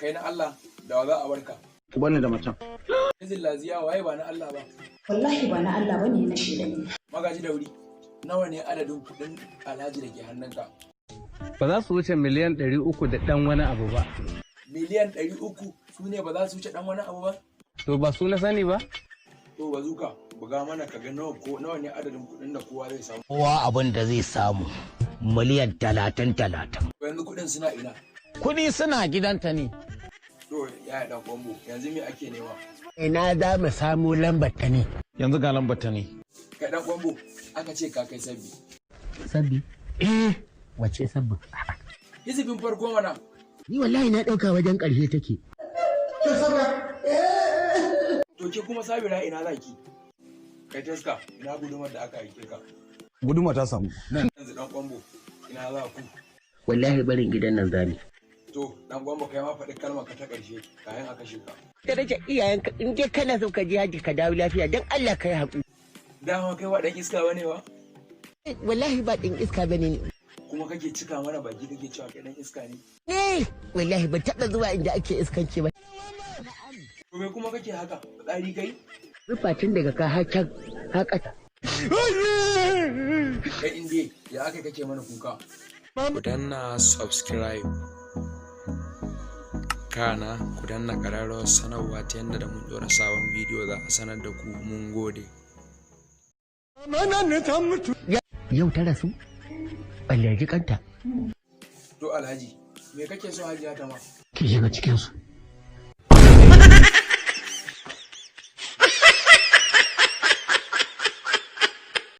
kai na Allah da wa za a barka. Bani da macen. Izin laziya waye ba na Allah ba. Wallahi ba na Allah bane na shi ne. Magaji Dauri, nawa ne adadin kuɗin Alhaji da ke hannunka? Ba za su wuce miliyan 300 da ɗan wani abu ba. Miliyan 300 su ne ba za su wuce ɗan wani abu ba? To ba su na sani ba? To bazuka, buga mana ka ga nawa ne adadin kuɗin da kowa zai samu. Kowa abin da zai samu miliyan 30. Yanzu kuɗin suna ina? Kuɗi suna gidanta ne. To ya ɗan kwambo, yanzu me ake nema? Ina za mu samu lambar ta ne. Yanzu ga lambar ta ne. Kai ɗan kwambo, aka ce ka kai sabbi. Sabbi? Wace sabbi? Hizibin farko mana. Ni wallahi na ɗauka wajen ƙarshe take. To ke kuma Sabira ina zaki? Kai taska, ina gudumar da aka aike ka. Guduma ta samu. Yanzu ɗan kwambo, ina za ku? Wallahi barin gidan nan zani. To, ɗan gwamba kai ma faɗi kalmar ka ta ƙarshe kayan a kashe ka. Ka rage iyayenka in dai kana so ka je haji ka dawo lafiya don Allah ka yi haƙuri. Dama kai wa ɗan iska bane ba? Wallahi ba ɗin iska bane ne. Kuma kake cika mana baki kake cewa kai ɗan iska ne? Wallahi ban taɓa zuwa inda ake iskanci ba. To me kuma kake haka? Tsari kai? Rufatin daga ka hakan haƙata. Kai inda ya aka kake mana kuka? Ku danna subscribe. Kana ku danna ƙararrawar sanarwa ta yadda da mun ɗora sabon bidiyo za a sanar da ku. Mun gode. Yau ta rasu? Allah ya ji kanta. To Alhaji, me kake so Hajiya ta ma? Ki shiga cikinsu.